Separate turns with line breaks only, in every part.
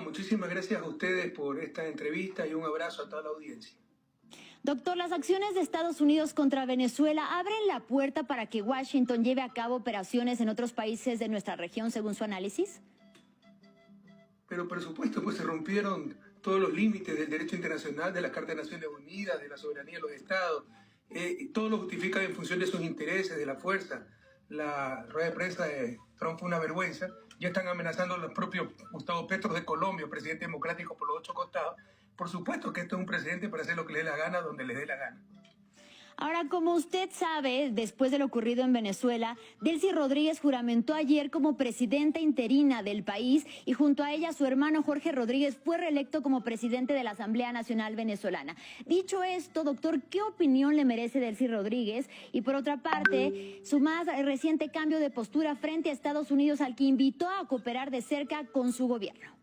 muchísimas gracias a ustedes por esta entrevista y un abrazo a toda la audiencia.
Doctor, las acciones de Estados Unidos contra Venezuela abren la puerta para que Washington lleve a cabo operaciones en otros países de nuestra región, según su análisis.
Pero por supuesto, pues se rompieron todos los límites del derecho internacional, de la Carta de Naciones Unidas, de la soberanía de los estados. Todo lo justifican en función de sus intereses, de la fuerza. La rueda de prensa de Trump fue una vergüenza. Ya están amenazando a los propios Gustavo Petro de Colombia, presidente democrático por los 8 costados. Por supuesto que esto es un presidente para hacer lo que le dé la gana, donde le dé la gana.
Ahora, como usted sabe, después de lo ocurrido en Venezuela, Delcy Rodríguez juramentó ayer como presidenta interina del país y junto a ella su hermano Jorge Rodríguez fue reelecto como presidente de la Asamblea Nacional Venezolana. Dicho esto, doctor, ¿qué opinión le merece Delcy Rodríguez? Y por otra parte, su más reciente cambio de postura frente a Estados Unidos al que invitó a cooperar de cerca con su gobierno.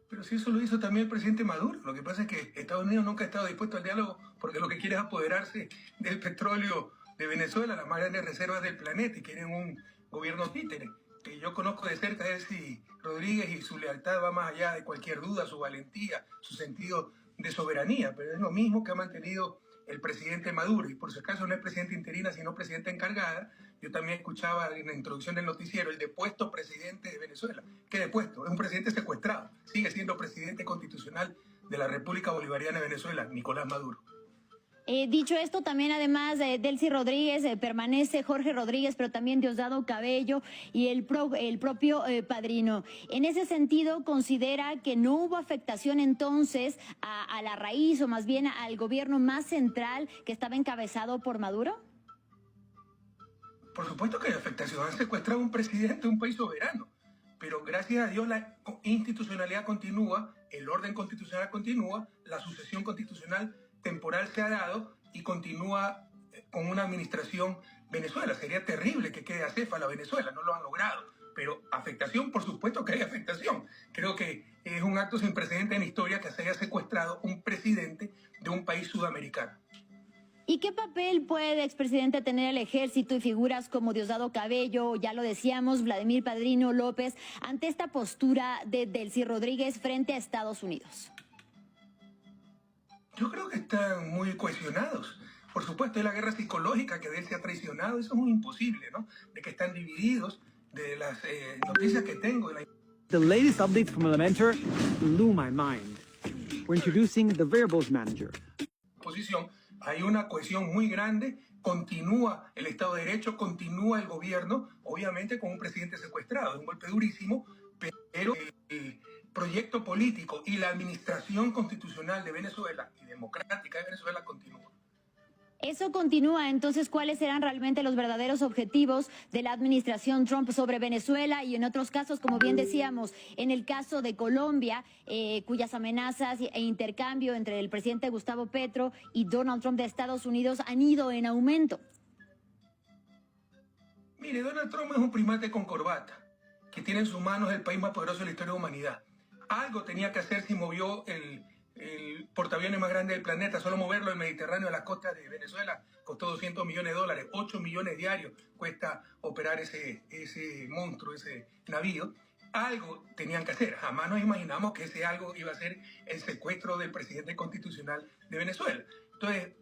Pero si eso lo hizo también el presidente Maduro. Lo que pasa es que Estados Unidos nunca ha estado dispuesto al diálogo porque lo que quiere es apoderarse del petróleo de Venezuela, las más grandes reservas del planeta, y quieren un gobierno títere. Que yo conozco de cerca es si Rodríguez y su lealtad va más allá de cualquier duda, su valentía, su sentido de soberanía. Pero es lo mismo que ha mantenido el presidente Maduro. Y por si acaso no es presidenta interina, sino presidenta encargada. Yo también escuchaba en la introducción del noticiero el depuesto presidente de Venezuela. ¿Qué depuesto? Es un presidente secuestrado. Sigue siendo presidente constitucional de la República Bolivariana de Venezuela, Nicolás Maduro.
Dicho esto, también además de Delcy Rodríguez, permanece Jorge Rodríguez, pero también Diosdado Cabello y el propio padrino. En ese sentido, ¿considera que no hubo afectación entonces a la raíz o más bien al gobierno más central que estaba encabezado por Maduro?
Por supuesto que hay afectación. Han secuestrado a un presidente de un país soberano. Pero gracias a Dios la institucionalidad continúa, el orden constitucional continúa, la sucesión constitucional temporal se ha dado y continúa con una administración Venezuela. Sería terrible que quede acéfala Venezuela, no lo han logrado. Pero afectación, por supuesto que hay afectación. Creo que es un acto sin precedentes en la historia que se haya secuestrado un presidente de un país sudamericano.
¿Y qué papel puede, expresidente, tener el ejército y figuras como Diosdado Cabello, ya lo decíamos, Vladimir Padrino López, ante esta postura de Delcy Rodríguez frente a Estados Unidos?
Yo creo que están muy cohesionados. Por supuesto, es la guerra psicológica que Delcy ha traicionado. Eso es muy imposible, ¿no? De que están divididos, de las noticias que tengo.
The latest updates from Elementor blew my mind. We're introducing the Variables Manager.
Posición. Hay una cohesión muy grande, continúa el Estado de Derecho, continúa el gobierno, obviamente con un presidente secuestrado, es un golpe durísimo, pero el proyecto político y la administración constitucional de Venezuela y democrática de Venezuela continúa.
Eso continúa, entonces, ¿cuáles serán realmente los verdaderos objetivos de la administración Trump sobre Venezuela y en otros casos, como bien decíamos, en el caso de Colombia, cuyas amenazas e intercambio entre el presidente Gustavo Petro y Donald Trump de Estados Unidos han ido en aumento?
Mire, Donald Trump es un primate con corbata, que tiene en sus manos el país más poderoso de la historia de la humanidad. Algo tenía que hacer si movió el portaaviones más grande del planeta. Solo moverlo del Mediterráneo a las costas de Venezuela costó $200 millones, 8 millones diarios cuesta operar ese monstruo, ese navío. Algo tenían que hacer. Jamás nos imaginamos que ese algo iba a ser el secuestro del presidente constitucional de Venezuela. Entonces,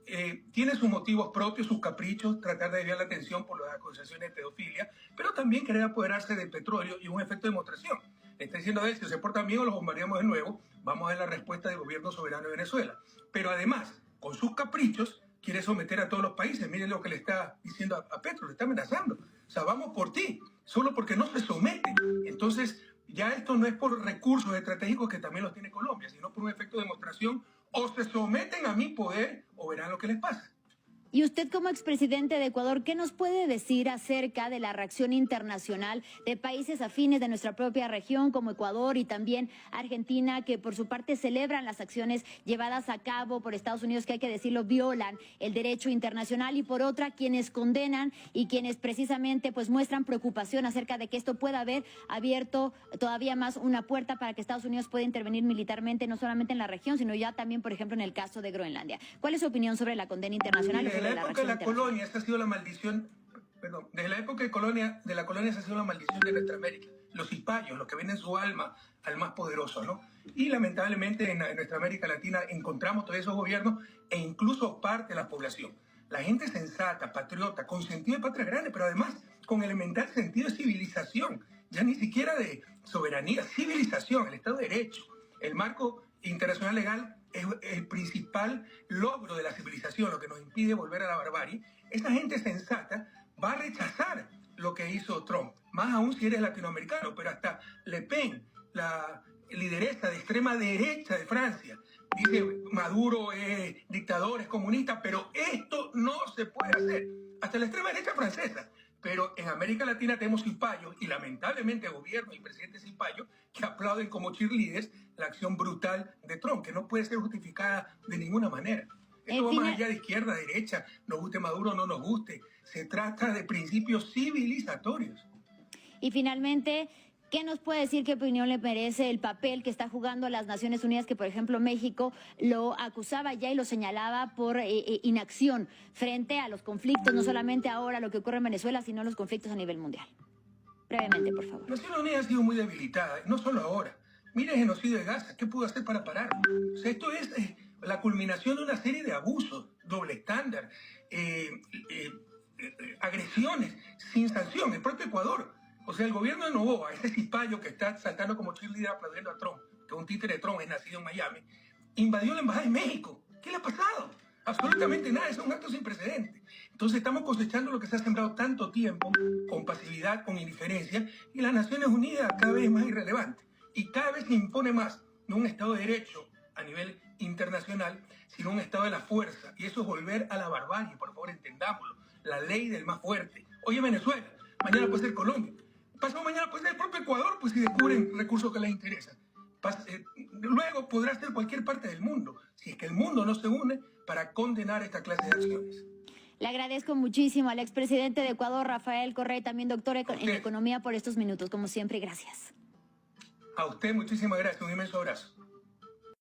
tiene sus motivos propios, sus caprichos, tratar de desviar la atención por las acusaciones de pedofilia, pero también querer apoderarse del petróleo y un efecto de demostración. Le está diciendo a él, si se portan bien o los bombardeamos de nuevo, vamos a ver la respuesta del gobierno soberano de Venezuela. Pero además, con sus caprichos, quiere someter a todos los países. Miren lo que le está diciendo a Petro, le está amenazando. O sea, vamos por ti, solo porque no se someten. Entonces, ya esto no es por recursos estratégicos que también los tiene Colombia, sino por un efecto de demostración. O se someten a mi poder o verán lo que les pasa.
Y usted como expresidente de Ecuador, ¿qué nos puede decir acerca de la reacción internacional de países afines de nuestra propia región como Ecuador y también Argentina, que por su parte celebran las acciones llevadas a cabo por Estados Unidos, que hay que decirlo, violan el derecho internacional, y por otra quienes condenan y quienes precisamente pues muestran preocupación acerca de que esto pueda haber abierto todavía más una puerta para que Estados Unidos pueda intervenir militarmente no solamente en la región, sino ya también, por ejemplo, en el caso de Groenlandia? ¿Cuál es su opinión sobre la condena internacional?
Desde la época de la colonia, esta ha sido la maldición, perdón, desde la época de la colonia esa ha sido la maldición de nuestra América. los cipayos, los que venden su alma al más poderoso, ¿no? Y lamentablemente en nuestra América Latina encontramos todos esos gobiernos e incluso parte de la población. La gente sensata, patriota, con sentido de patria grande, pero además con elemental sentido de civilización, ya ni siquiera de soberanía, civilización, el Estado de Derecho, el marco internacional legal es el principal logro de la civilización, lo que nos impide volver a la barbarie. Esa gente sensata va a rechazar lo que hizo Trump, más aún si eres latinoamericano, pero hasta Le Pen, la lideresa de extrema derecha de Francia, dice Maduro es dictador, es comunista, pero esto no se puede hacer. Hasta la extrema derecha francesa. Pero en América Latina tenemos cipayos y lamentablemente gobiernos y presidentes cipayos que aplauden como cheerleaders la acción brutal de Trump, que no puede ser justificada de ninguna manera. Esto va más allá de izquierda, derecha, nos guste Maduro o no nos guste. Se trata de principios civilizatorios.
Y finalmente, ¿qué nos puede decir, qué opinión le merece el papel que está jugando las Naciones Unidas, que por ejemplo México lo acusaba ya y lo señalaba por inacción frente a los conflictos, no solamente ahora lo que ocurre en Venezuela, sino los conflictos a nivel mundial? Brevemente, por favor.
Naciones Unidas ha sido muy debilitada, no solo ahora. Mire el genocidio de Gaza, ¿qué pudo hacer para pararlo? O sea, esto es la culminación de una serie de abusos, doble estándar, agresiones sin sanción. El propio Ecuador, o sea, el gobierno de Noboa, ese cipayo que está saltando como cheerleader aplaudiendo a Trump, que es un títere de Trump, es nacido en Miami, invadió la embajada de México. ¿Qué le ha pasado? Absolutamente nada, es un acto sin precedentes. Entonces estamos cosechando lo que se ha sembrado tanto tiempo, con pasividad, con indiferencia, y las Naciones Unidas cada vez es más irrelevante. Y cada vez se impone más, no un Estado de Derecho a nivel internacional, sino un Estado de la fuerza. Y eso es volver a la barbarie, por favor, entendámoslo. La ley del más fuerte. Hoy es Venezuela, mañana puede ser Colombia. Pasado mañana puede ser el propio Ecuador, pues si descubren recursos que les interesan. Luego podrá ser cualquier parte del mundo, si es que el mundo no se une para condenar esta clase de acciones.
Le agradezco muchísimo al expresidente de Ecuador, Rafael Correa, también doctor en Economía, por estos minutos. Como siempre, gracias.
A usted muchísimas gracias, un inmenso abrazo.